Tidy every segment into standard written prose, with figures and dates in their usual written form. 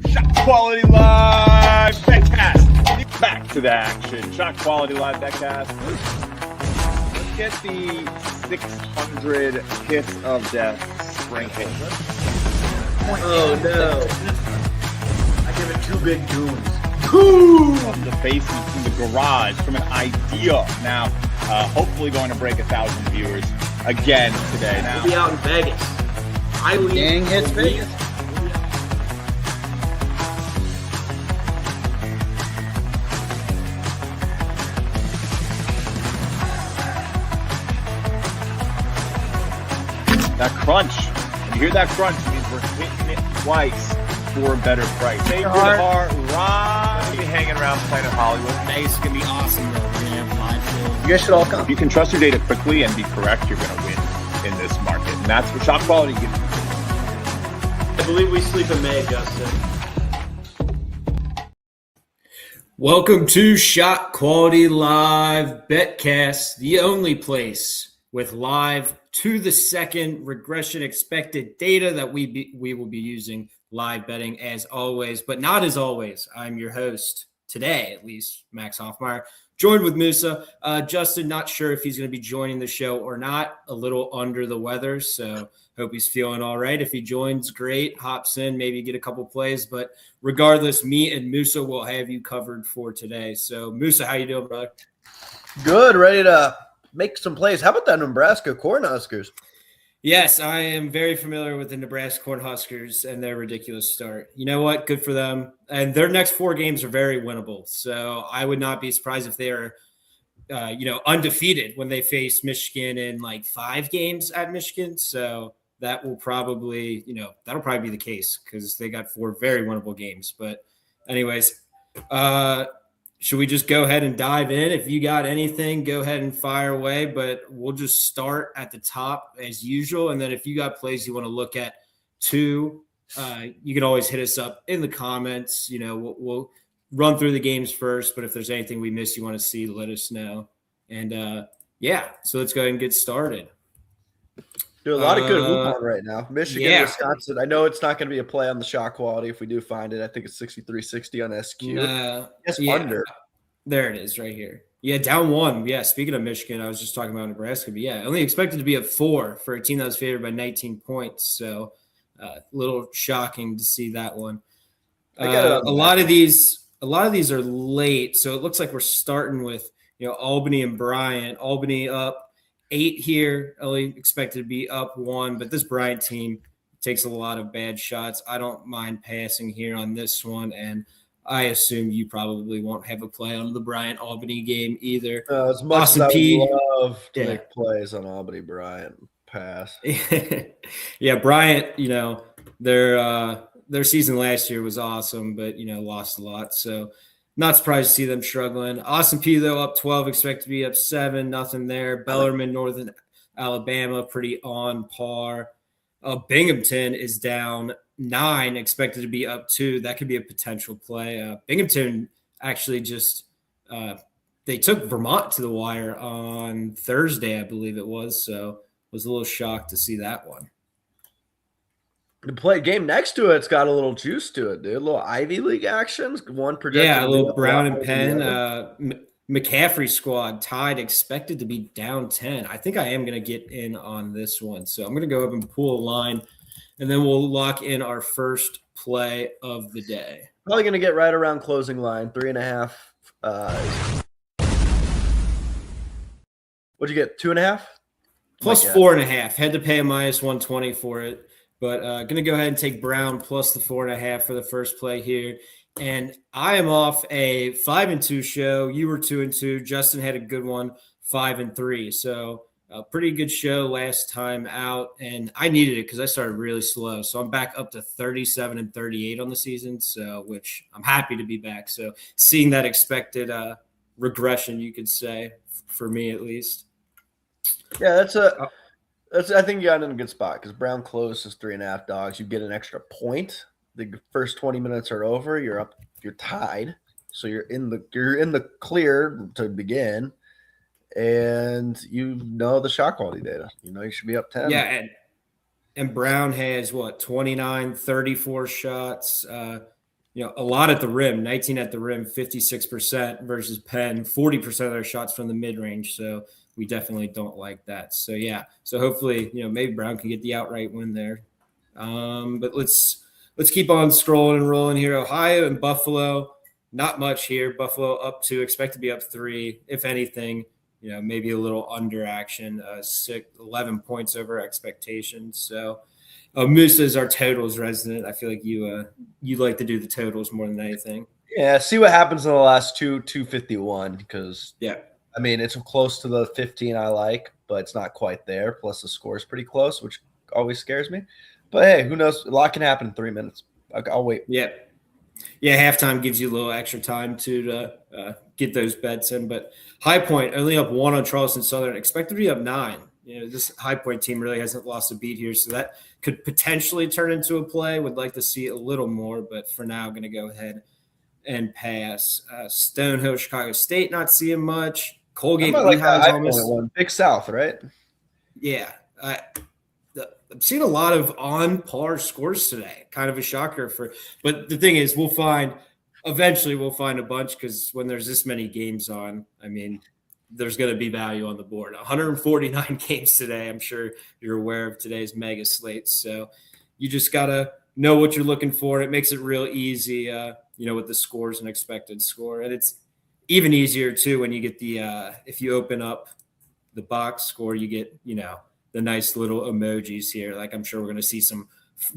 ShotQuality Live BetCast. Back to the action. ShotQuality Live BetCast. Let's get the 600 kiss of death sprinkle. Oh no. I give it 2 big goons. From the faces from the garage, from an idea. Now, hopefully going to break 1,000 viewers again today. Now, we'll be out in Vegas. Gang hits Vegas. that crunch. When you hear that crunch, it means we're hitting it twice for a better price. Save your heart, right? Be hanging around Planet Hollywood. Vegas is going to be awesome, though. We're going to have live shows. You guys should all come. If you can trust your data quickly and be correct, you're going to win in this market. And that's what ShotQuality gives you. I believe we sleep in May, Justin. Welcome to ShotQuality Live BetCast, the only place with live to the second regression expected data that we will be using live betting as always, but not as always. I'm your host today, at least, Max Hofmeyer, joined with Musa. Justin, not sure if he's going to be joining the show or not, a little under the weather, so hope he's feeling all right. If he joins, great, hops in, maybe get a couple plays, but regardless, me and Musa will have you covered for today. So, Musa, how you doing, brother? Good, ready to make some plays. How about that Nebraska Cornhuskers? Yes, I am very familiar with the Nebraska Cornhuskers and their ridiculous start. You know what? Good for them. And their next 4 games are very winnable. So I would not be surprised if they are, undefeated when they face Michigan in like 5 games at Michigan. So that will probably, that'll probably be the case because they got 4 very winnable games. But anyways, should we just go ahead and dive in? If you got anything, go ahead and fire away, but we'll just start at the top as usual. And then if you got plays you want to look at too, you can always hit us up in the comments. We'll run through the games first, but if there's anything we miss you want to see, let us know. And so let's go ahead and get started. Do a lot of good hoop on right now. Michigan, yeah. Wisconsin. I know it's not going to be a play on the shot quality if we do find it. I think it's 63-60 on SQ. Under. There it is right here. Yeah, down 1. Yeah, speaking of Michigan, I was just talking about Nebraska, but yeah, only expected to be at 4 for a team that was favored by 19 points. So a little shocking to see that one. A lot of these are late, so it looks like we're starting with Albany and Bryant. Albany up 8 here, only expected to be up 1, but this Bryant team takes a lot of bad shots. I don't mind passing here on this one, and I assume you probably won't have a play on the Bryant-Albany game either. As much as I would love to make plays on Albany-Bryant, pass. Yeah, Bryant, their season last year was awesome, but, lost a lot, so – not surprised to see them struggling. Austin P, though, up 12, expect to be up 7, nothing there. Bellarmine, Northern Alabama, pretty on par. Binghamton is down 9, expected to be up 2. That could be a potential play. Binghamton actually just they took Vermont to the wire on Thursday, I believe it was, so was a little shocked to see that one. The play game next to it's got a little juice to it, dude. A little Ivy League action. One projected. Yeah, a little Brown and Penn. McCaffrey squad tied, expected to be down 10. I think I am going to get in on this one. So I'm going to go up and pull a line, and then we'll lock in our first play of the day. Probably going to get right around closing line. 3.5. What'd you get? 2.5? Plus 4.5. Had to pay a minus 120 for it. But going to go ahead and take Brown plus the 4.5 for the first play here. And I am off a 5-2 show. You were 2-2. Justin had a good one, 5-3. So a pretty good show last time out. And I needed it because I started really slow. So I'm back up to 37-38 on the season, so which I'm happy to be back. So seeing that expected regression, you could say, for me at least. Yeah, I think you got in a good spot because Brown closes 3.5 dogs. You get an extra point. The first 20 minutes are over. You're up. You're tied. So you're in the clear to begin, and the shot quality data. You should be up 10. Yeah, and Brown has 29, 34 shots. a lot at the rim, 19 at the rim, 56% versus Penn, 40% of their shots from the mid-range. So we definitely don't like that. So, yeah. So hopefully, maybe Brown can get the outright win there. But let's keep on scrolling and rolling here. Ohio and Buffalo, not much here. Buffalo up 2, expect to be up 3. If anything, maybe a little under action, 11 points over expectations. So Musa is our totals resident. I feel like you like to do the totals more than anything. Yeah, see what happens in the last 251 because I mean it's close to the 15 I like, but it's not quite there. Plus the score is pretty close, which always scares me. But hey, who knows? A lot can happen in 3 minutes. I'll wait. Yeah, halftime gives you a little extra time to get those bets in. But High Point only up 1 on Charleston Southern. Expect to be up 9. This High Point team really hasn't lost a beat here, so that could potentially turn into a play. Would like to see a little more, but for now, I'm going to go ahead and pass. Stonehill, Chicago State, not seeing much. Colgate, Lehigh's almost one. Big South, right? Yeah, I'm seeing a lot of on par scores today. Kind of a shocker but the thing is, eventually we'll find a bunch because when there's this many games on, I mean, there's going to be value on the board. 149 games today. I'm sure you're aware of today's mega slate. So you just got to know what you're looking for. It makes it real easy, with the scores and expected score. And it's even easier too when you get if you open up the box score, you get, the nice little emojis here. Like I'm sure we're going to see some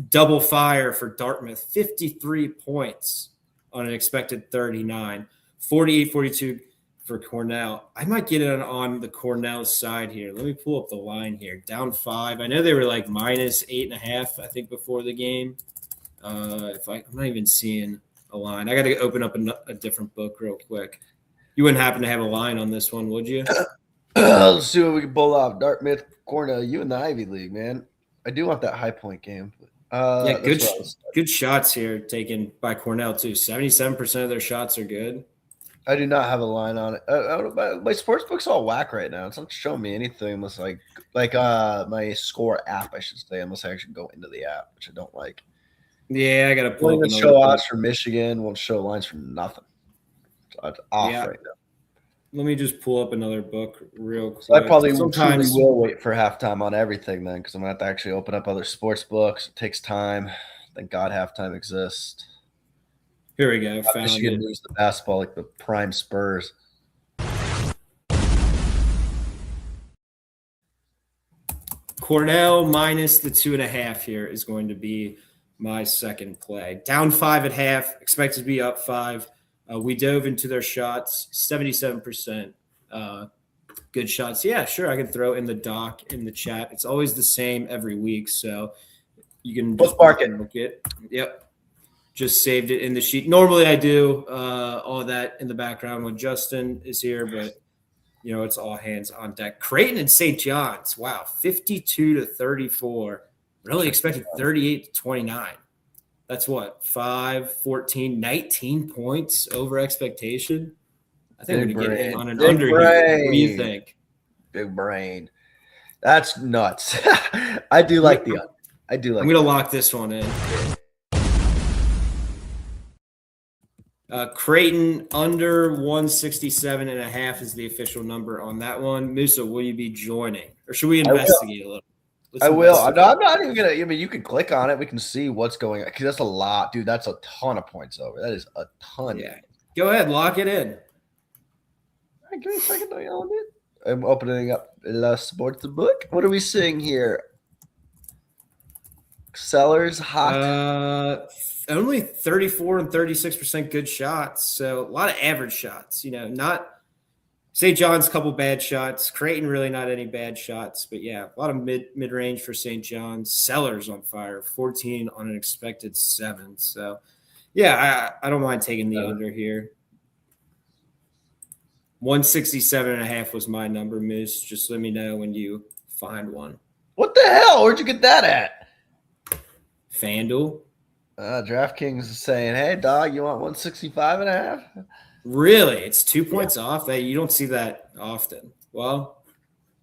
double fire for Dartmouth, 53 points on an expected 39, 48-42 for Cornell. I might get it on the Cornell side here. Let me pull up the line here. Down 5. I know they were like minus 8.5, I think, before the game. I'm not even seeing a line. I got to open up a different book real quick. You wouldn't happen to have a line on this one, would you? Let's see what we can pull off. Dartmouth, Cornell, you in the Ivy League, man. I do want that High Point game. Good shots here taken by Cornell too. 77% of their shots are good. I do not have a line on it. My sports book's all whack right now. It's not showing me anything unless like my score app, I should say, unless I actually go into the app, which I don't like. Yeah, I got to pull up. Won't show odds for Michigan. Won't show lines for nothing. So it's off right now. Let me just pull up another book real quick. So I probably will wait for halftime on everything then because I'm going to have to actually open up other sports books. It takes time. Thank God halftime exists. Here we go. Michigan lose the basketball like the prime Spurs. Cornell minus the 2.5 here is going to be my second play. Down 5 at half, expected to be up 5. We dove into their shots, 77%. Good shots. Yeah, sure. I can throw in the doc in the chat. It's always the same every week, so you can just mark it. Look it. Yep. Just saved it in the sheet. Normally I do all that in the background when Justin is here, but it's all hands on deck. Creighton and St. John's. Wow, 52-34. Really expected 38-29. That's what, 5, 14, 19 points over expectation. I think we're going to get in on an under here. What do you think? Big brain. That's nuts. I do like the under. I'm going to lock this one in. Creighton under 167.5 is the official number on that one. Musa, will you be joining? Or should we investigate a little? I will. I'm not even going to – I mean, you can click on it. We can see what's going on. Because that's a lot. Dude, that's a ton of points over. That is a ton. Yeah. Go ahead. Lock it in. All right, give me a second. I'm opening up the sports book. What are we seeing here? Sellers hot. Only 34 and 36% good shots. So a lot of average shots. Not – St. John's, couple bad shots. Creighton, really not any bad shots. But, yeah, a lot of mid-range for St. John's. Sellers on fire, 14 on an expected 7. So, yeah, I don't mind taking the under here. 167.5 was my number, Moose. Just let me know when you find one. What the hell? Where'd you get that at? FanDuel. DraftKings is saying, hey, dog, you want 165.5? Really? It's 2 points off? You don't see that often. Well,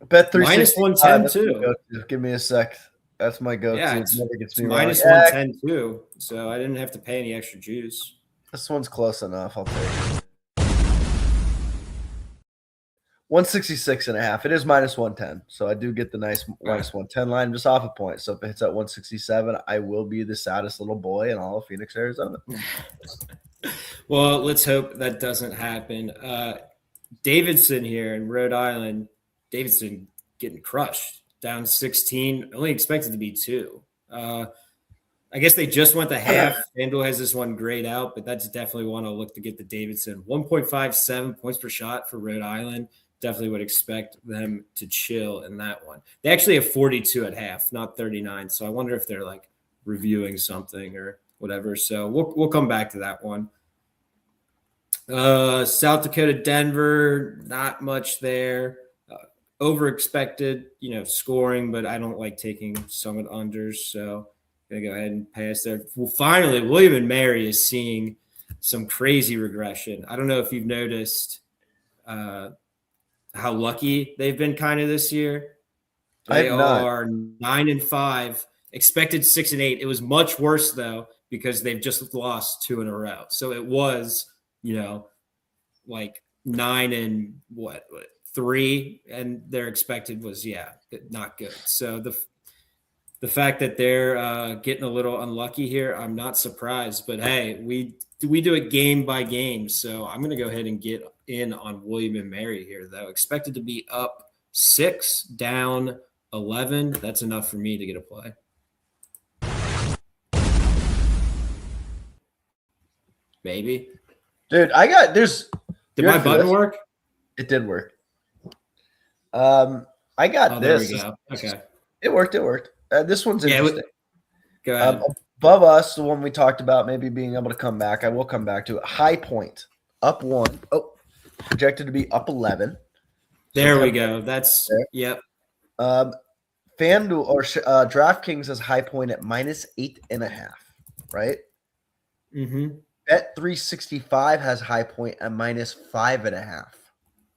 bet minus 110 too. Give me a sec. That's my go-to. Yeah, it never gets me minus wrong. 110 too. So I didn't have to pay any extra juice. This one's close enough. I'll take it. 166.5. It is minus 110. So I do get the nice minus 110 line just off a point. So if it hits at 167, I will be the saddest little boy in all of Phoenix, Arizona. Well, let's hope that doesn't happen. Davidson here in Rhode Island. Davidson getting crushed. Down 16. Only expected to be 2. I guess they just went the half. FanDuel has this one grayed out, but that's definitely one I'll look to get the Davidson. 1.57 points per shot for Rhode Island. Definitely would expect them to chill in that one. They actually have 42 at half, not 39. So I wonder if they're like reviewing something or whatever. So we'll come back to that one. South Dakota, Denver, not much there. Over expected, scoring, but I don't like taking Summit unders. So I'm going to go ahead and pass there. Well, finally, William and Mary is seeing some crazy regression. I don't know if you've noticed how lucky they've been kind of this year. They are 9-5, expected 6-8. It was much worse though, because they've just lost 2 in a row. So it was, like 9-3, and their expected was, not good. So the fact that they're getting a little unlucky here, I'm not surprised. But hey, we do it game by game. So I'm going to go ahead and get in on William and Mary here, though. Expected to be up 6, down 11. That's enough for me to get a play. Maybe. Dude, Did my button work? It did work. I got this. There we go. Okay. It worked. This one's interesting. Go ahead. Above us, the one we talked about maybe being able to come back. I will come back to it. High Point, up 1. Oh, projected to be up 11. There we go. That's yep. FanDuel or DraftKings has High Point at minus 8.5, right? Mm-hmm. Bet365 has High Point at minus 5.5.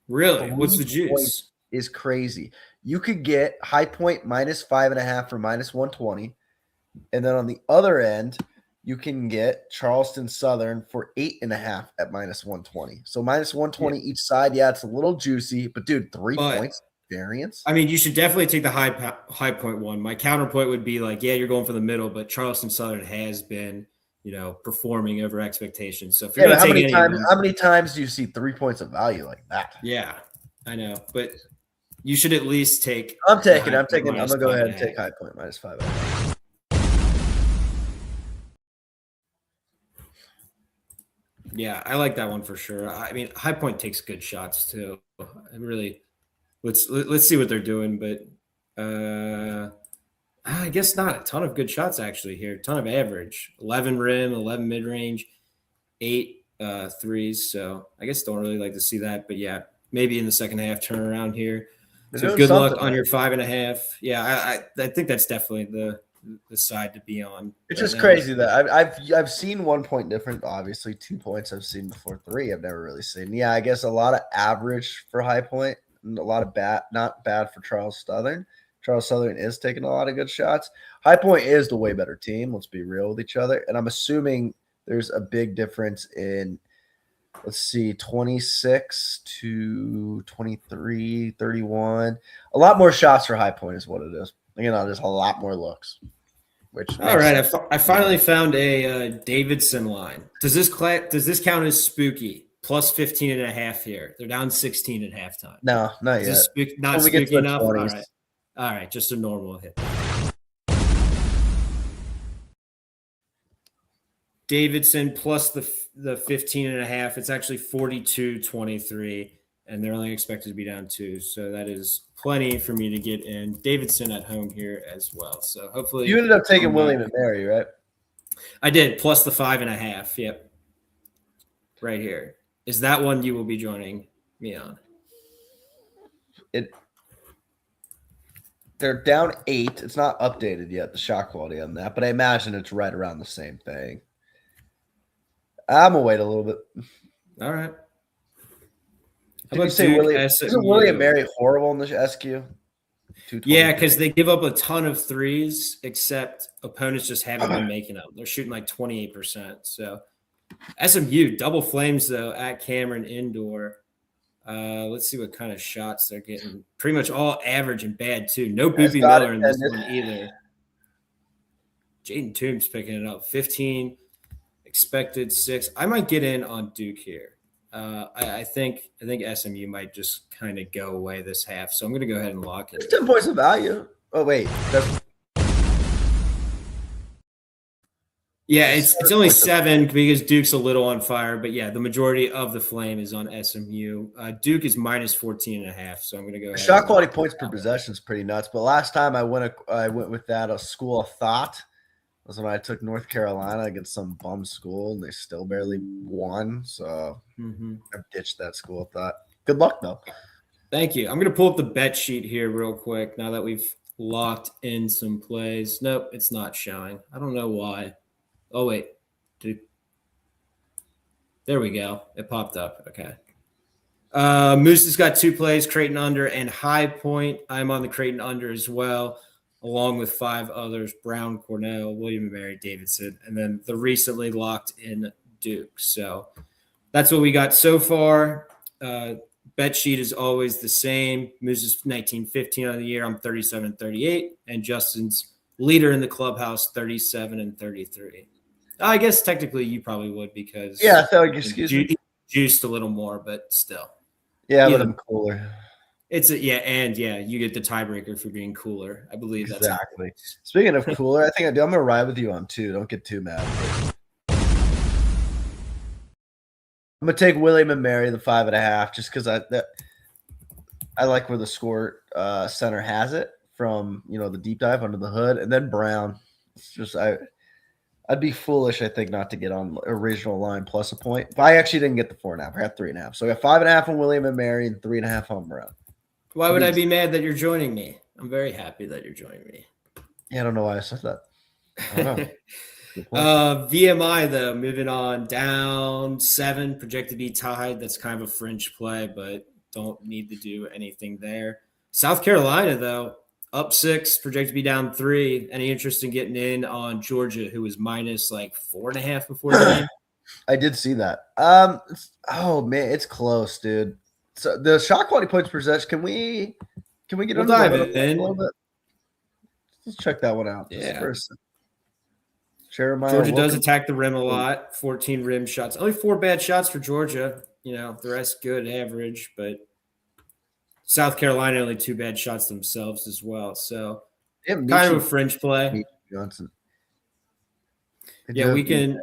Really? What's the juice? Is crazy. You could get High Point minus 5.5 for minus 120. And then on the other end, you can get Charleston Southern for 8.5 at minus 120. So minus 120 each side. Yeah, it's a little juicy, but dude, 3 points variance. I mean, you should definitely take the high point one. My counterpoint would be like, you're going for the middle, but Charleston Southern has been, performing over expectations. So if you're how many times do you see 3 points of value like that? Yeah, I know, but you should at least take. I'm going to go ahead and take High Point minus 5.5. Yeah, I like that one for sure. I mean, High Point takes good shots too. Let's see what they're doing, but I guess not a ton of good shots actually here. A ton of average, 11 rim, 11 mid range, 8 threes. So I guess don't really like to see that, but yeah, maybe in the second half turnaround here. So good luck on your 5.5. Yeah, I think that's definitely the side to be on. It's just crazy that I've seen 1 point difference. Obviously, 2 points I've seen before. 3 I've never really seen. Yeah, I guess a lot of average for High Point, and a lot of not bad for Charles Southern. Charles Southern is taking a lot of good shots. High Point is the way better team. Let's be real with each other. And I'm assuming there's a big difference in, 26 to 23, 31. A lot more shots for High Point is what it is. Just a lot more looks. All right, I finally found a Davidson line. Does this count as spooky? Plus 15.5 here. They're down 16 at halftime. No, not yet. Not spooky enough? All right, just a normal hit. Davidson plus the 15.5. It's actually 42-23, and they're only expected to be down 2. So that is plenty for me to get in. Davidson at home here as well. So hopefully you ended up taking William and Mary, right? I did, plus the 5.5. Yep. Right here. Is that one you will be joining me on? They're down 8. It's not updated yet, the shot quality on that, but I imagine it's right around the same thing. I'm going to wait a little bit. All right. Did you say isn't William Mary horrible in the SQ? Yeah, because they give up a ton of threes, except opponents just haven't been making them. They're shooting like 28%. So SMU double flames though at Cameron Indoor. Let's see what kind of shots they're getting. Pretty much all average and bad too. No Boopy Miller in this one either. Jaden Toombs picking it up. 15 expected 6. I might get in on Duke here. I think SMU might just kind of go away this half. So I'm going to go ahead and lock it. 10 points of value. Oh wait, yeah, it's only 7 because Duke's a little on fire, but yeah, the majority of the flame is on SMU. Duke is minus 14.5, so I'm going to go ahead. Shot quality points per possession is pretty nuts. But last time I went with that a school of thought was when I took North Carolina against some bum school, and they still barely won. So I've ditched that school of thought. Good luck though. Thank you. I'm going to pull up the bet sheet here real quick now that we've locked in some plays. Nope, it's not showing. I don't know why. Oh, wait. There we go. It popped up. Okay. Musa's got 2 plays, Creighton under and High Point. I'm on the Creighton under as well, along with 5 others, Brown, Cornell, William & Mary, Davidson, and then the recently locked in Duke. So that's what we got so far. Bet sheet is always the same. Musa's 19-15 on the year. I'm 37-38, and Justin's leader in the clubhouse, 37-33. I guess technically you probably would because juiced a little more, but still. Yeah, but I'm cooler. You get the tiebreaker for being cooler. I believe that's exactly. Speaking of cooler, I think I'm gonna ride with you on 2. Don't get too mad. I'm gonna take William & Mary the 5.5 just because I like where the score center has it from the deep dive under the hood, and then Brown. It's just I'd be foolish, I think, not to get on original line plus a point. But I actually didn't get the 4.5. I got 3.5. So I got 5.5 on William & Mary and 3.5 on Brown. Why would I be mad that you're joining me? I'm very happy that you're joining me. Yeah, I don't know why I said that. I don't know. VMI, though, moving on down 7, projected to be tied. That's kind of a fringe play, but don't need to do anything there. South Carolina, though, up 6, projected to be down 3. Any interest in getting in on Georgia, who was minus 4.5 before the game? I did see that. Oh man, it's close, dude. So the shot quality points per possession. Can we get we'll dive in a little bit? Let's check that one out. Yeah. First. Georgia does attack the rim a lot. 14 rim shots. Only 4 bad shots for Georgia. The rest good, average, but South Carolina only 2 bad shots themselves as well. So kind of a fringe play. Johnson. Yeah, we can.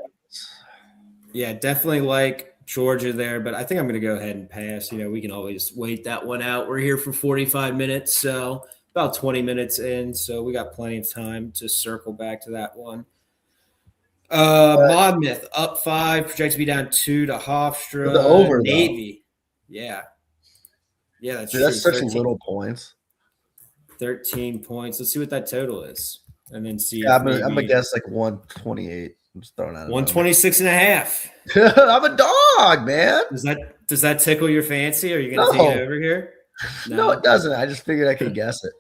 Yeah, definitely like Georgia there, but I think I'm going to go ahead and pass. We can always wait that one out. We're here for 45 minutes, so about 20 minutes in, so we got plenty of time to circle back to that one. Monmouth up 5, projected to be down 2 to Hofstra. The over Navy, yeah, that's true. That's such little points. 13 points. Let's see what that total is, and then see. Yeah, I'm gonna guess 128. I'm just throwing out 126.5. I'm a dog, man. Does that tickle your fancy? Are you gonna take it over here? No, it doesn't. I just figured I could guess it.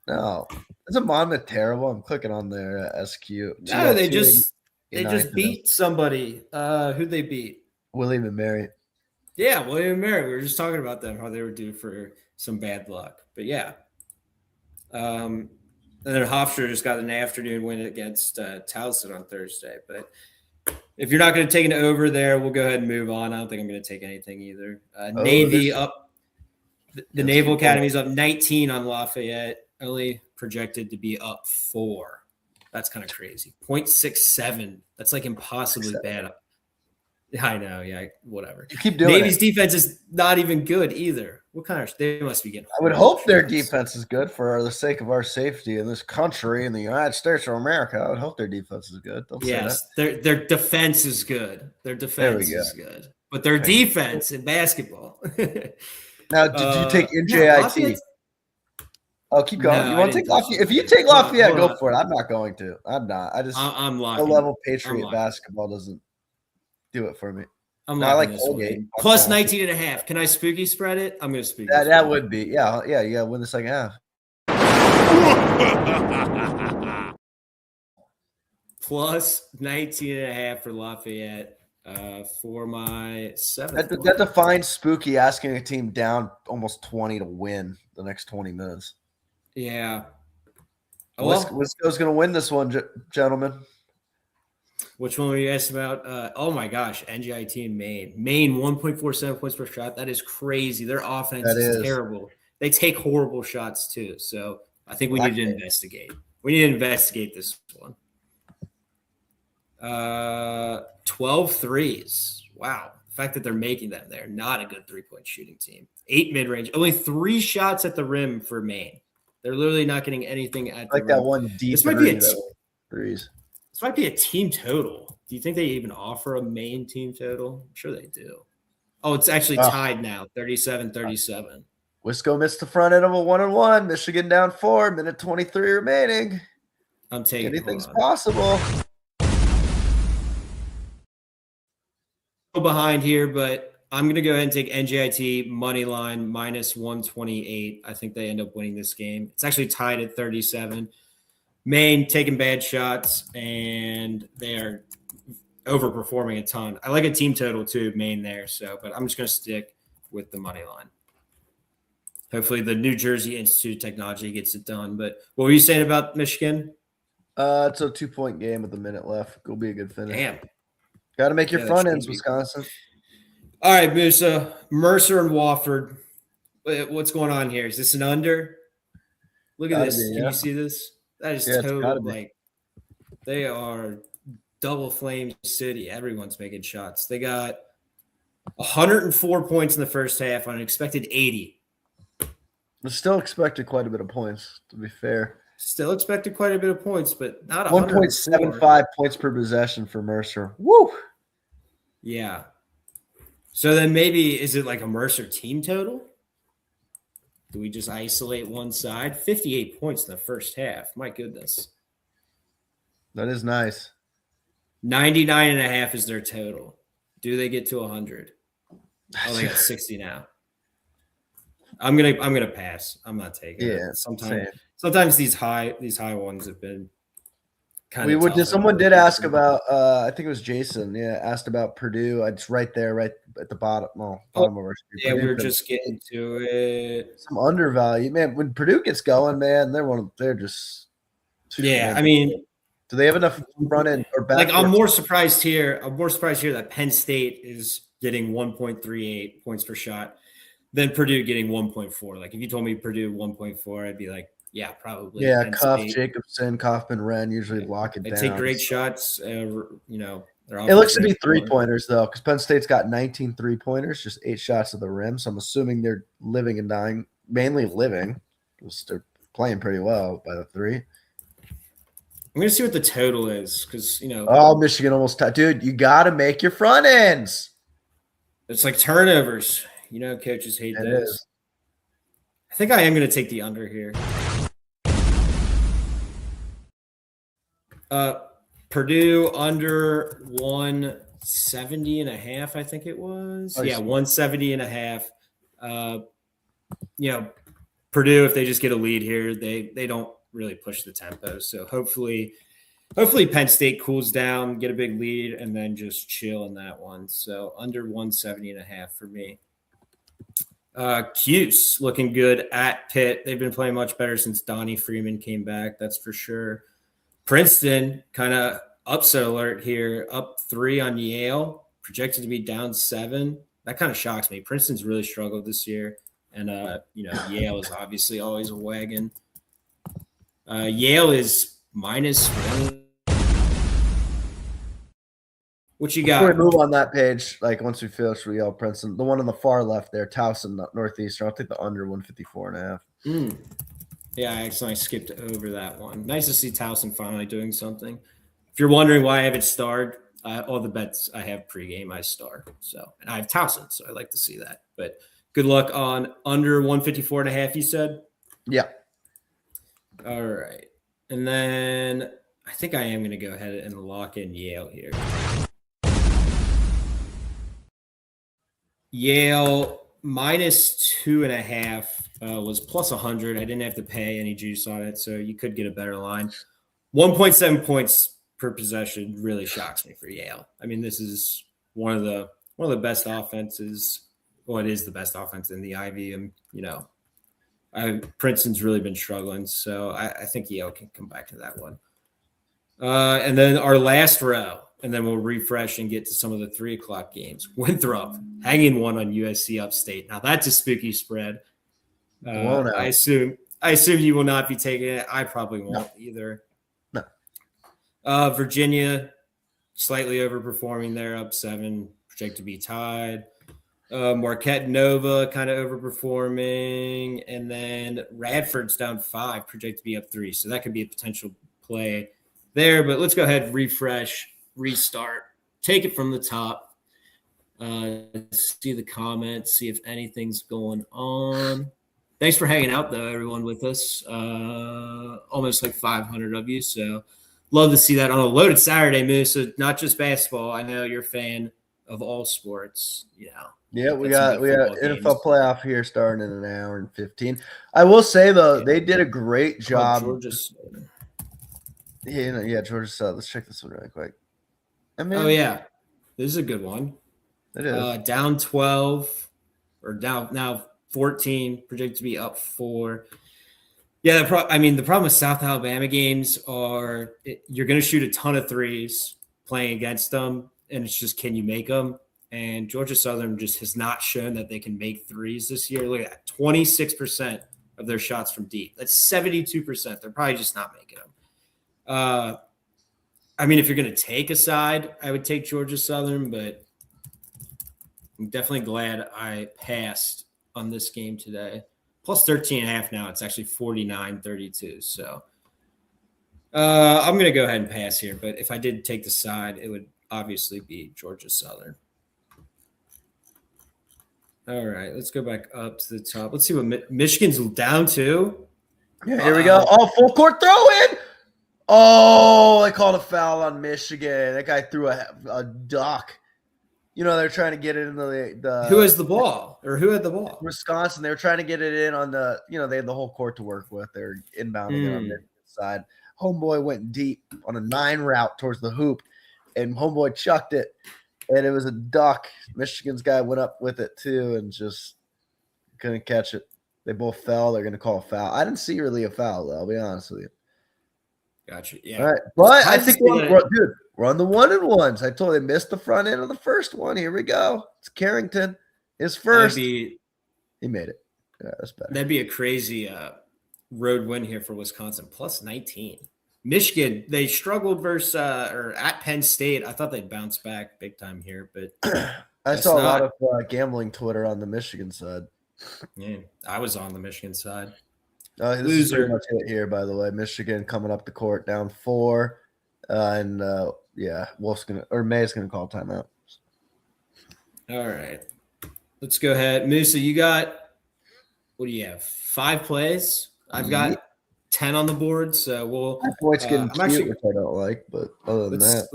No. Isn't Monmouth terrible? I'm clicking on their SQ. No, they just beat somebody. Who'd they beat? William & Mary. Yeah, William & Mary. We were just talking about them, how they were due for some bad luck. But yeah. And then Hofstra just got an afternoon win against Towson on Thursday. But if you're not going to take an over there, we'll go ahead and move on. I don't think I'm going to take anything either. Navy up. The Naval Academy is up 19 on Lafayette. Only projected to be up 4. That's kind of crazy. 0.67. That's impossibly bad. I know. Yeah, whatever. You keep doing Navy's defense is not even good either. What kind of? They must be getting. I would hope their defense is good for the sake of our safety in this country, in the United States of America. I would hope their defense is good. Yes, their defense is good. Their defense is good, but their defense in basketball. Now, did you take NJIT? Oh, keep going. No, you want to take Lafayette? If you take Lafayette, go for it. I'm not going to. I'm not. I'm locking. Low-level Patriot basketball doesn't do it for me. I'm locking this one. Plus 19.5. Can I spooky spread it? I'm going to spooky. That would be. Yeah. You got to win the second half. plus 19.5 for Lafayette for my seventh. That defines spooky asking a team down almost 20 to win the next 20 minutes. Yeah. Wisco's going to win this one, gentlemen. Which one were you asking about? Oh my gosh, NJIT and Maine. Maine 1.47 points per shot. That is crazy. Their offense is terrible. They take horrible shots too. So I think we need to investigate. We need to investigate this one. 12 threes. Wow. The fact that they're making them, they're not a good three-point shooting team. 8 mid-range. Only 3 shots at the rim for Maine. They're literally not getting anything at the rim. Like that one deep this might be threes. This might be a team total. Do you think they even offer a Maine team total? I'm sure they do. Oh, it's actually tied now, 37-37. Wisco missed the front end of a 1-on-1. Michigan down 4, minute 23 remaining. I'm taking anything's possible. Behind here, but I'm going to go ahead and take NJIT money line minus 128. I think they end up winning this game. It's actually tied at 37. Maine taking bad shots, and they are overperforming a ton. I like a team total too, Maine there. But I'm just going to stick with the money line. Hopefully the New Jersey Institute of Technology gets it done. But what were you saying about Michigan? It's a 2-point game with a minute left. It'll be a good finish. Damn. Got to make your front ends, Wisconsin. All right, Musa. Mercer and Wofford. What's going on here? Is this an under? Look at this. Can you see this? That is total. Like, they are double flame city. Everyone's making shots. They got 104 points in the first half on an expected 80. We still expected quite a bit of points, to be fair. Still expected quite a bit of points, but not 1.75 points per possession for Mercer. Woo! Yeah. So then maybe, is it like a Mercer team total? Do we just isolate one side? 58 points in the first half. My goodness. That is nice. 99.5 is their total. Do they get to 100? Oh, they got 60 now. I'm gonna pass. I'm not taking it. Sometimes these high ones have been kind of. Someone did ask about. I think it was Jason. Yeah, asked about Purdue. It's right there, right at the bottom. Well, bottom of our screen. Yeah, Purdue, we were just getting to it. Some undervalue, man. When Purdue gets going, man, they're just. Yeah, I mean, do they have enough front end or back? Like, I'm more surprised here that Penn State is getting 1.38 points per shot than Purdue getting 1.4. Like, if you told me Purdue 1.4, I'd be like, yeah, probably. Yeah, Cuff, Jacobson, Kaufman, Wren usually lock it down. They take great shots. It looks to be 3-pointers, though, because Penn State's got 19 3-pointers, just 8 shots at the rim. So I'm assuming they're living and dying, mainly living, because they're playing pretty well by the 3. I'm going to see what the total is, because, Michigan almost – dude, you got to make your front ends. It's like turnovers. Coaches hate those. I think I am going to take the under here. Purdue under 170.5, I think it was. 170.5. Purdue, if they just get a lead here, they don't really push the tempo. So hopefully Penn State cools down, get a big lead, and then just chill in that one. So under 170.5 for me. Cuse looking good at Pitt. They've been playing much better since Donnie Freeman came back. That's for sure. Princeton, kind of upset alert here, up 3 on Yale, projected to be down 7. That kind of shocks me. Princeton's really struggled this year, and Yale is obviously always a wagon. Yale is -1. What you got? Before we move on that page, like once we finish with Yale Princeton, the one on the far left there, Towson Northeastern. I'll take the under 154.5. Yeah, I accidentally skipped over that one. Nice to see Towson finally doing something. If you're wondering why I haven't starred, all the bets I have pregame, I star. So, and I have Towson, so I like to see that. But good luck on under 154.5, you said? Yeah. All right. And then I think I am going to go ahead and lock in Yale here. Yale -2.5 was plus 100. I didn't have to pay any juice on it, so you could get a better line. 1.7 points per possession really shocks me for Yale. I mean, this is one of the best offenses. Well, it is the best offense in the Ivy, and Princeton's really been struggling, so I think Yale can come back to that one. And then our last row, and then we'll refresh and get to some of the 3:00 games. Winthrop hanging one on USC Upstate. Now that's a spooky spread. I assume you will not be taking it. I probably won't either. No. Virginia slightly overperforming there, up 7, projected to be tied. Marquette Nova kind of overperforming, and then Radford's down 5, projected to be up 3. So that could be a potential play there. But let's go ahead, refresh, restart, take it from the top. See the comments, see if anything's going on. Thanks for hanging out, though, everyone, with us. Almost like 500 of you. So love to see that on a loaded Saturday, Musa. Not just basketball. I know you're a fan of all sports. Yeah, we got NFL playoff here starting in an hour and 15. I will say, though, they did a great job. Georgia. Georgia. Let's check this one really quick. This is a good one. It is. Down 12 or down now 14, projected to be up 4. Yeah, the problem with South Alabama games are you're going to shoot a ton of threes playing against them, and it's just, can you make them? And Georgia Southern just has not shown that they can make threes this year. Look at that, 26% of their shots from deep. That's 72%. They're probably just not making them. If you're going to take a side, I would take Georgia Southern, but I'm definitely glad I passed on this game today. Plus 13.5 now. It's actually 49-32. So I'm going to go ahead and pass here. But if I did take the side, it would obviously be Georgia Southern. All right, let's go back up to the top. Let's see what Michigan's down to. Yeah, here we go. Oh, full court throw in. Oh, they called a foul on Michigan. That guy threw a duck. They're trying to get it in the who has the ball, or who had the ball? Wisconsin. They were trying to get it in on the, they had the whole court to work with. They're inbounding it on their side. Homeboy went deep on a 9 route towards the hoop, and Homeboy chucked it, and it was a duck. Michigan's guy went up with it too and just couldn't catch it. They both fell. They're going to call a foul. I didn't see really a foul, though. I'll be honest with you. Gotcha. Yeah. All right. But I think we're on the 1-and-1s. I told you they missed the front end of the first one. Here we go. It's Carrington. His first. He made it. Yeah, that's better. That'd be a crazy road win here for Wisconsin. Plus 19. Michigan, they struggled versus or at Penn State. I thought they'd bounce back big time here, but I saw a lot of gambling Twitter on the Michigan side. Yeah, I was on the Michigan side. This is pretty much it here, by the way. Michigan coming up the court down 4, and May's gonna call timeout. All right, let's go ahead. Musa, you got, what do you have? 5 plays. I've got 10 on the board, so we'll. My points getting cute, which I don't like, but other than that,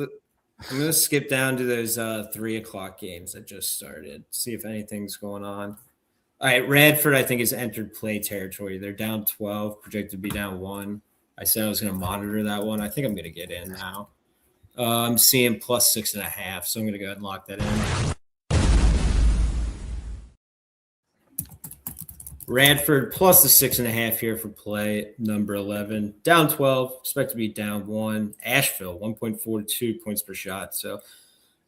I'm gonna skip down to those 3:00 games that just started. See if anything's going on. All right, Radford, I think, has entered play territory. They're down 12, projected to be down 1. I said I was going to monitor that one. I think I'm going to get in now. I'm seeing plus 6.5, so I'm going to go ahead and lock that in. Radford plus the 6.5 here for play, number 11. Down 12, expect to be down 1. Asheville, 1.42 points per shot. So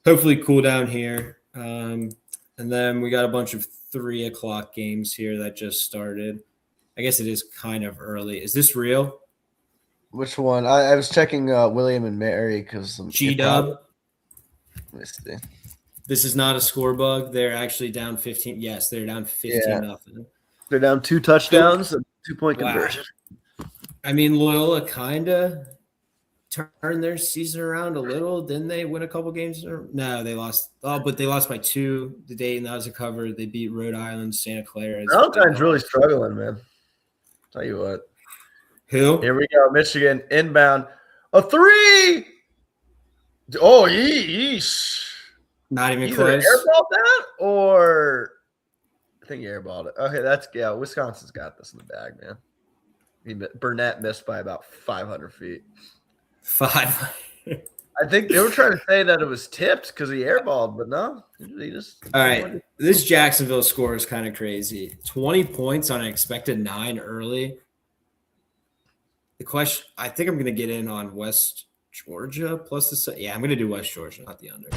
hopefully cool down here. And then we got a bunch of 3:00 games here that just started. I guess it is kind of early. Is this real? Which one? I was checking William and Mary because G-Dub. This is not a score bug. They're actually down 15. Yes, they're down 15-0. They're down 2 touchdowns and 2-point conversion. Loyola kind of turned their season around a little. Didn't they win a couple games? No, they lost. Oh, but they lost by 2 the day, and that was a cover. They beat Rhode Island, Santa Clara. Valentine's really struggling, man. Tell you what. Who? Here we go. Michigan inbound. A 3. Oh, yeesh. Not even Either close. Airballed that or I think he airballed it. Okay, Wisconsin's got this in the bag, man. Burnett missed by about 500 feet. 5. I think they were trying to say that it was tipped because he airballed, but no. He just All right. This Jacksonville score is kind of crazy. 20 points on an expected 9 early. The question, I think I'm going to get in on West Georgia plus the – yeah, I'm going to do West Georgia, not the under.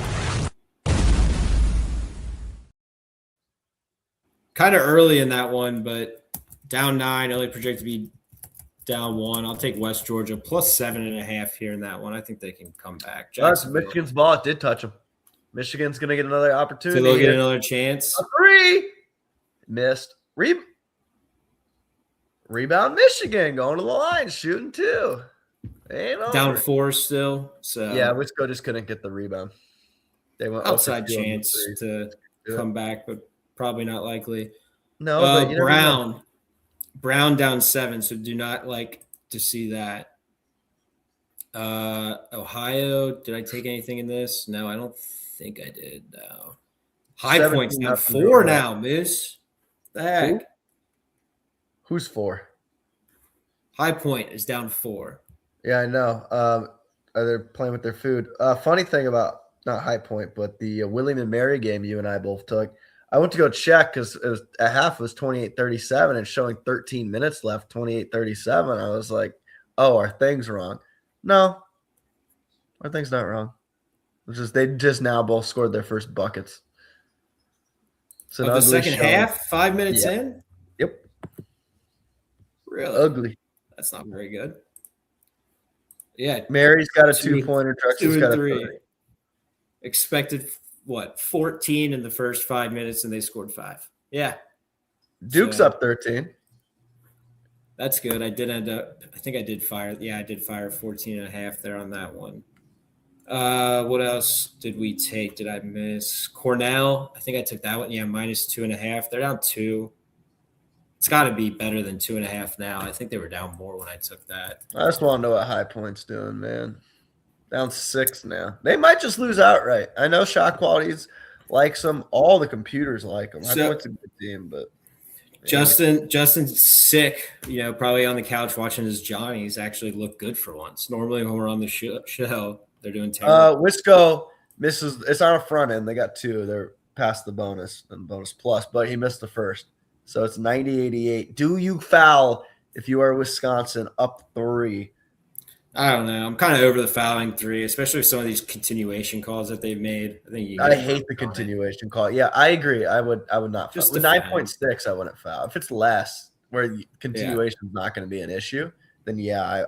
Kind of early in that one, but down 9, only projected to be down 1. I'll take West Georgia plus 7.5 here in that one. I think they can come back. That's Michigan's ball. It did touch him. Michigan's going to get another opportunity. So they'll get another chance. A 3. Missed. Rebound Michigan going to the line, shooting 2. Down 4 still. So yeah, Wisco just couldn't get the rebound. They went outside chance to come back, but probably not likely. No, but Brown down 7, so do not like to see that. Ohio, did I take anything in this? No, I don't think I did. No. High Point's down 4 now, miss. The heck? Who's 4? High Point is down 4. Yeah, I know. They're playing with their food. Funny thing about not High Point, but the William and Mary game you and I both took. I went to go check because it was at half. It was 28-37 and showing 13 minutes left. 28-37. I was like, "Oh, our thing's wrong." No, our thing's not wrong. It's just they just now both scored their first buckets. So the second half, 5 minutes in. Yep. Really ugly. That's not very good. Yeah, Mary's got a 2-pointer. Drexel's got a 3. Expected. What, 14 in the first 5 minutes, and they scored 5. Yeah. Duke's up 13. That's good. I did end up – I think I did fire – yeah, I did fire 14.5 there on that one. What else did we take? Did I miss? Cornell, I think I took that one. Yeah, minus 2.5. They're down 2. It's got to be better than 2.5 now. I think they were down more when I took that. I just want to know what High Point's doing, man. Down 6 now. They might just lose outright. I know ShotQuality's likes them. All the computers like them. I know it's a good team, but Justin's sick. Probably on the couch watching his Johnnies actually look good for once. Normally when we're on the show, they're doing terrible. Wisco misses. It's on a front end. They got 2. They're past the bonus and bonus plus, but he missed the first. So it's 90-88. Do you foul if you are Wisconsin up 3? I don't know. I'm kind of over the fouling 3, especially with some of these continuation calls that they've made. I hate the continuation call. Yeah, I agree. I would not foul. With 9.6, I wouldn't foul. If it's less, where continuation is not going to be an issue, then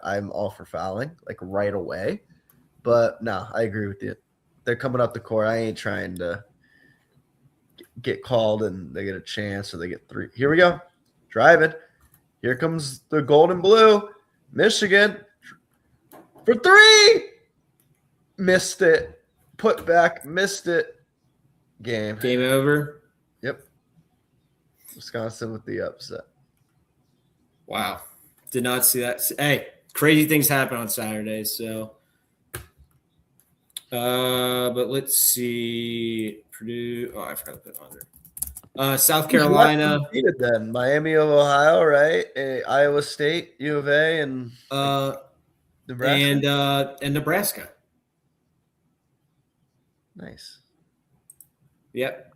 I'm all for fouling like right away. But no, I agree with you. They're coming up the court. I ain't trying to get called and they get a chance or they get 3. Here we go. Driving. Here comes the gold and blue. Michigan. For 3, missed it. Put back, missed it. Game over. Yep. Wisconsin with the upset. Wow, did not see that. Hey, crazy things happen on Saturday. So, but let's see. Purdue. Oh, I forgot to put under. South Carolina. Then Miami of Ohio, right? Iowa State, U of A, and Nebraska. And Nebraska. Nice. Yep.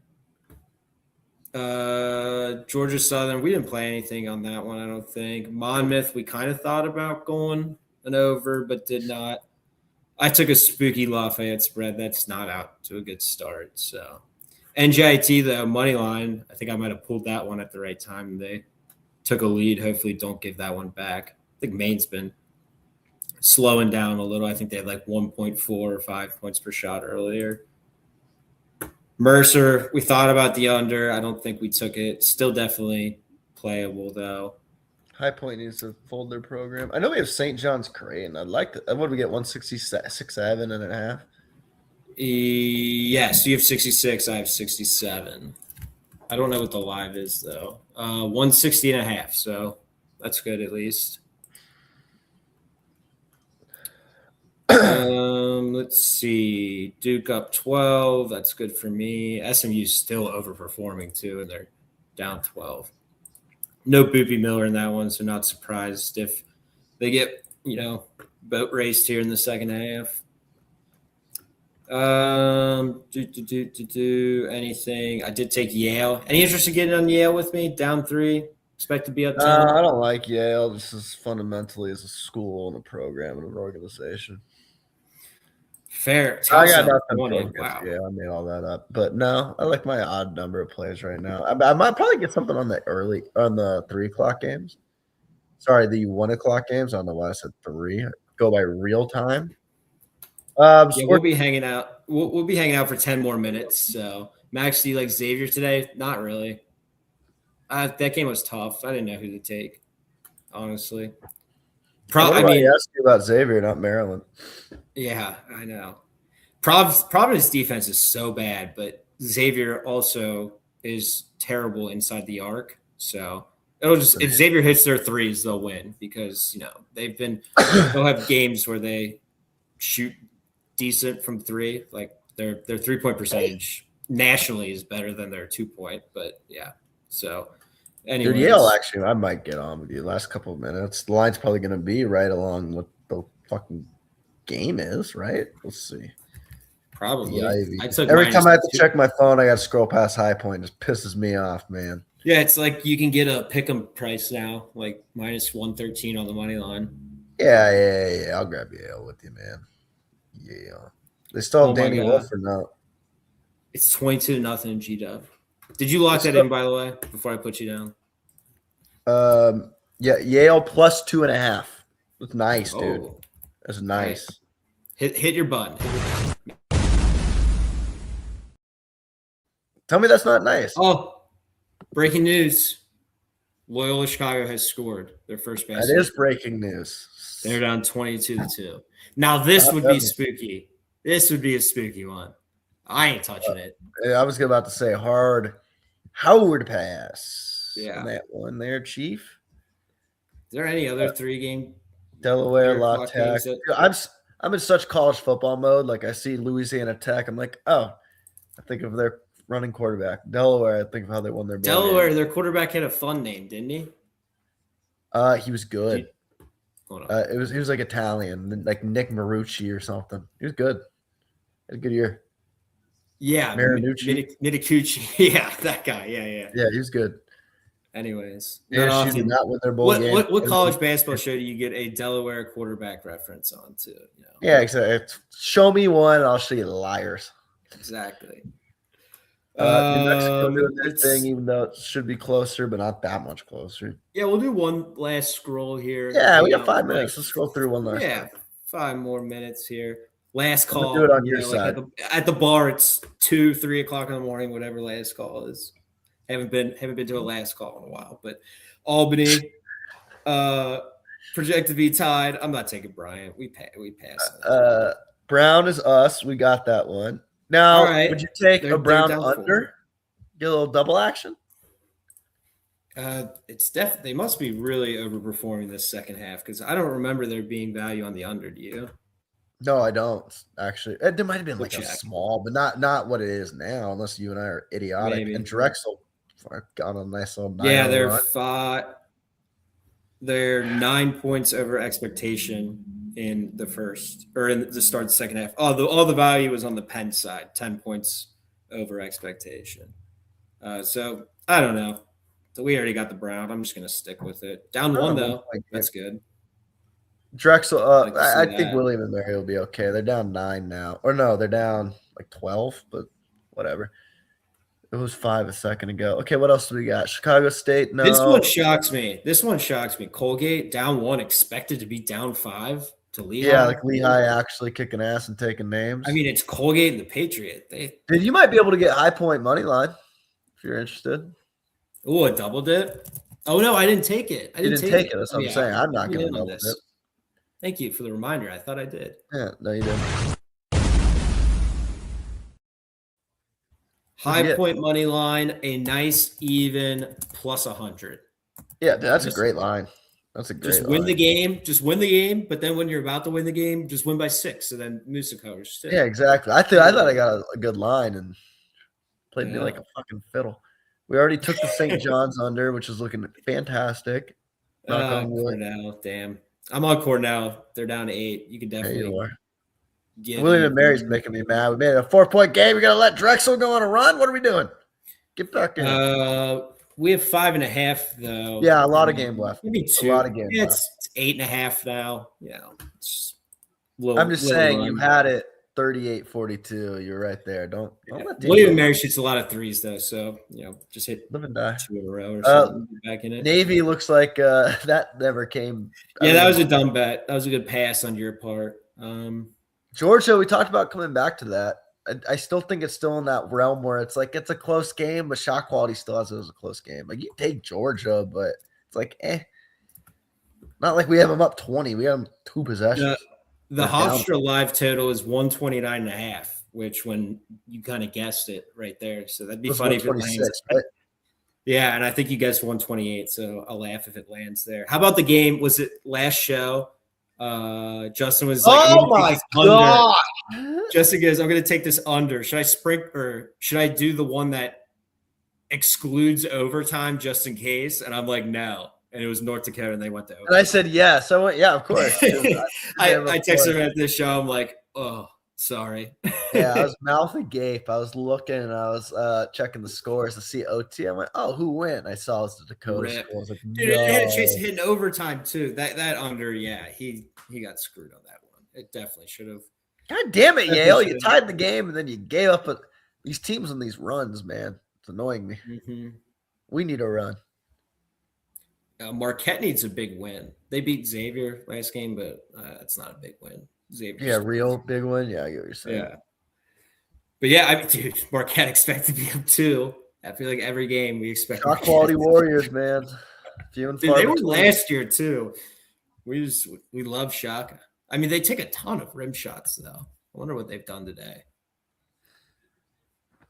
Georgia Southern. We didn't play anything on that one, I don't think. Monmouth, we kind of thought about going an over, but did not. I took a spooky Lafayette spread. That's not out to a good start. So NJIT, the money line, I think I might have pulled that one at the right time. They took a lead. Hopefully don't give that one back. I think Maine's been slowing down a little. I think they had like 1.4 or 5 points per shot earlier. Mercer, we thought about the under. I don't think we took it. Still definitely playable, though. High Point needs to fold their program. I know we have St. John's Creighton. I'd like to. What do we get? 167.5. Yes, you have 66. I have 67. I don't know what the live is, though. 160.5. So that's good at least. Let's see. Duke up 12. That's good for me. SMU's still overperforming too, and they're down 12. No Boopy Miller in that one, so not surprised if they get, boat raced here in the second half. Do anything. I did take Yale. Any interest in getting on Yale with me? Down 3. Expect to be up 10. I don't like Yale. This is fundamentally as a school and a program and an organization. Fair. I got nothing Wow. Yeah, I made all that up. But no, I like my odd number of plays right now. I might probably get something on the 3 o'clock games. Sorry, the 1 o'clock games. I don't know why I said 3. Go by real time. We'll be hanging out. We'll be hanging out for 10 more minutes. So, Max, do you like Xavier today? Not really. That game was tough. I didn't know who to take, honestly. I asked you about Xavier, not Maryland. Yeah, I know. Providence defense is so bad, but Xavier also is terrible inside the arc. So if Xavier hits their threes, they'll win because they'll have games where they shoot decent from 3. Like their 3-point percentage nationally is better than their 2-point. But yeah, so. Dude, Yale, actually, I might get on with you last couple of minutes. The line's probably going to be right along what the fucking game is, right? Let's see. Probably. Every time I have to check my phone, I got to scroll past High Point. It just pisses me off, man. Yeah, it's like you can get a pick'em price now, like -113 on the money line. Yeah. I'll grab Yale with you, man. Yeah. They still have Danny Wolf or no? It's 22-0 G-Dub. Did you lock that in, by the way, before I put you down? Yeah, Yale plus 2.5. That's nice, dude. That's nice. Hit your button. Tell me that's not nice. Oh, breaking news. Loyola Chicago has scored their first basket. That is breaking news. They're down 22-2. Now, this would be spooky. This would be a spooky one. I ain't touching it. I was about to say Howard pass. Yeah. On that one there, Chief. Is there any other 3-game Delaware, La Tech? I'm in such college football mode. Like I see Louisiana Tech. I'm like, oh, I think of their running quarterback. Delaware, I think of how they won their Delaware, their quarterback had a fun name, didn't he? He was good. Hold on. He was like Italian, like Nick Marucci or something. He was good. Had a good year. Yeah, Minicucci. Yeah, that guy. Yeah. Yeah, he was good. Anyways, ASU did not win their bowl game. What college basketball show do you get a Delaware quarterback reference on to? Yeah, exactly. Show me one, and I'll show you liars. Exactly. New Mexico doing their thing, even though it should be closer, but not that much closer. Yeah, we'll do one last scroll here. Yeah, we got 5 minutes. Let's scroll through one last. Yeah, 5 more minutes here. Last call. Do it on your side. At the bar, it's 2-3 o'clock in the morning, whatever last call is. Haven't been to a last call in a while, but Albany projected to be tied. I'm not taking Bryant. We pass. Brown is us. We got that one. Now, would you take a Brown under? Get a little double action? It's definitely. They must be really overperforming this second half because I don't remember there being value on the under. Do you? No, I don't actually. There might have been like a small, but not what it is now, unless you and I are idiotic. Maybe. And Drexel got a nice little 9. Yeah, they're 9 points over expectation in the first or in the start of the second half. All the value was on the Penn side, 10 points over expectation. So I don't know. So we already got the Brown. I'm just gonna stick with it. Down 1 though. That's good. Drexel, I think William and Mary will be okay. They're down 9 now. Or no, they're down like 12, but whatever. It was 5 a second ago. Okay, what else do we got? Chicago State, no. This one shocks me. Colgate, down 1, expected to be down 5 to Lehigh. Yeah, like Lehigh actually kicking ass and taking names. I mean, it's Colgate and the Patriot. Dude, you might be able to get High Point money line if you're interested. Oh, a double dip? Oh, no, I didn't take it. You didn't take it. That's what I'm saying. I'm not going to double dip. Thank you for the reminder. I thought I did. Yeah, no, you didn't. High Point money line, a nice even plus 100. Yeah, that's a great line. That's a great line. Just win the game, but then when you're about to win the game, just win by 6, and then Musa covers. Yeah, exactly. I thought I got a good line and played me like a fucking fiddle. We already took the St. John's under, which is looking fantastic. Cornell, damn. I'm on Cornell. They're down to 8. You can definitely William and Mary's making me mad. We made a 4-point game. We got to let Drexel go on a run. What are we doing? Get back in. We have 5.5 though. Yeah, a lot of game left. Maybe 2. A lot of game left. It's 8.5 now. It's I'm just saying you had it 38-42. You're right there. Don't let William and Mary shoots a lot of threes though, so just hit 2 in a row or something. Back in it. Navy looks like that never came. Yeah, that was a dumb bet. That was a good pass on your part. Georgia, we talked about coming back to that. I still think it's still in that realm where it's like it's a close game, but shot quality still has it as a close game. Like you take Georgia, but it's like not like we have them up 20. We have them 2 possessions. The Hofstra live total is 129.5, which when you kind of guessed it right there. So that'd be funny if it lands. Right? Yeah, and I think you guessed 128, so I'll laugh if it lands there. How about the game? Was it last show? Justin was like, "Oh my god!" Justin goes, "I'm going to take this under. Should I sprint or should I do the one that excludes overtime just in case?" And I'm like, "No." And it was North Dakota, and they went to overtime. And I said, "Yes." I went, "Yeah, of course." I texted her at this show. I'm like, "Oh, sorry." Yeah, I was mouth agape. I was looking, and I was checking the scores to see OT. I went, "Oh, who went?" I saw it was the Dakota score. I was like, dude, it had a chance to hit in overtime too. That under, yeah, he got screwed on that one. It definitely should have. God damn it, Yale! You tied the game, and then you gave up. These teams on these runs, man, it's annoying me. Mm-hmm. We need a run. Marquette needs a big win. They beat Xavier last game, but it's not a big win. Xavier, yeah, real big win. Yeah, I get what you're saying. Yeah, but yeah, I mean, dude, Marquette expect to be up 2. I feel like every game we expect. ShotQuality Warriors, man. Dude, they were last year too. We love Shaka. I mean, they take a ton of rim shots though. I wonder what they've done today.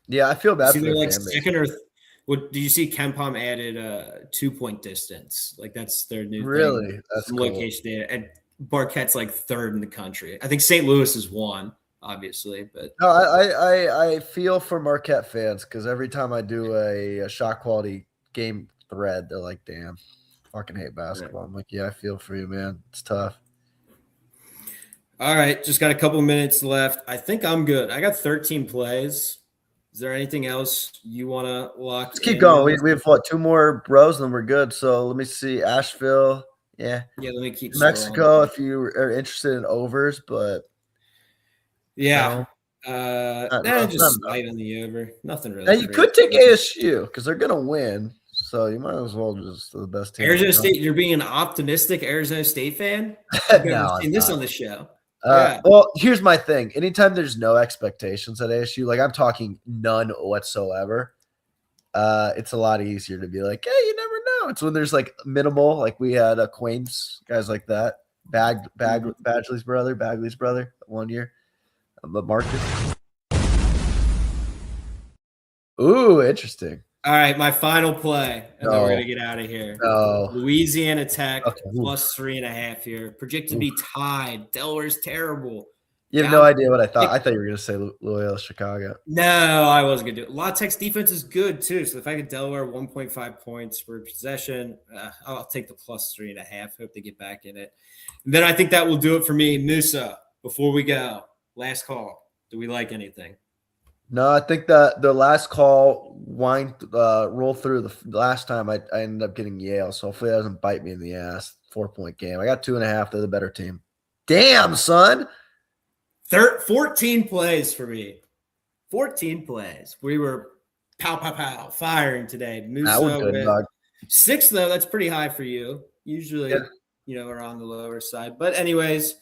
Yeah, I feel bad. See, they're like second or. What do you see? KenPom added 2-point distance. Like that's their new really thing. That's cool. Location data. And Marquette's like 3rd in the country. I think St. Louis is 1, obviously, but no, I feel for Marquette fans because every time I do a shot quality game thread, they're like, "Damn, fucking hate basketball." I'm like, "Yeah, I feel for you, man. It's tough." All right, just got a couple minutes left. I think I'm good. I got 13 plays. Is there anything else you want to lock? Let's keep going. We have 2 more rows, and then we're good. So let me see. Asheville, yeah. Let me keep Mexico if you are interested in overs, but just light on the over. Nothing really. Now you could take ASU because they're gonna win, so you might as well just the best team. Arizona State. You're being an optimistic Arizona State fan. I've never seen this on the show. Well, here's my thing. Anytime there's no expectations at ASU, like I'm talking none whatsoever, it's a lot easier to be like, hey, you never know. It's when there's like minimal, like we had Quains, guys like that. Bagley's brother, 1 year. But Marcus. Ooh, interesting. All right, my final play, and then we're going to get out of here. No. Louisiana Tech plus 3.5 here. Projected to be tied. Delaware's terrible. You have no idea what I thought. I thought you were going to say Loyola Chicago. No, I wasn't going to do it. La Tech's defense is good, too. So the fact that Delaware 1.5 points per possession, I'll take the plus 3.5. Hope they get back in it. And then I think that will do it for me. Musa, before we go, last call. Do we like anything? No, I think that the last call rolled through the last time I ended up getting Yale. So hopefully it doesn't bite me in the ass. 4-point game. I got 2.5. They're the better team. Damn, son. 14 plays for me. 14 plays. We were pow, firing today. Musa with 6, though. That's pretty high for you. Usually, are on the lower side. But anyways,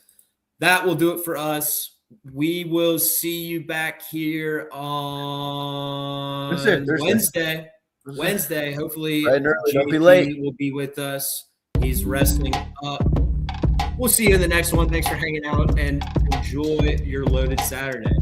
that will do it for us. We will see you back here on Wednesday. Wednesday. Hopefully, don't be late. Will be with us. He's resting up. We'll see you in the next one. Thanks for hanging out and enjoy your loaded Saturday.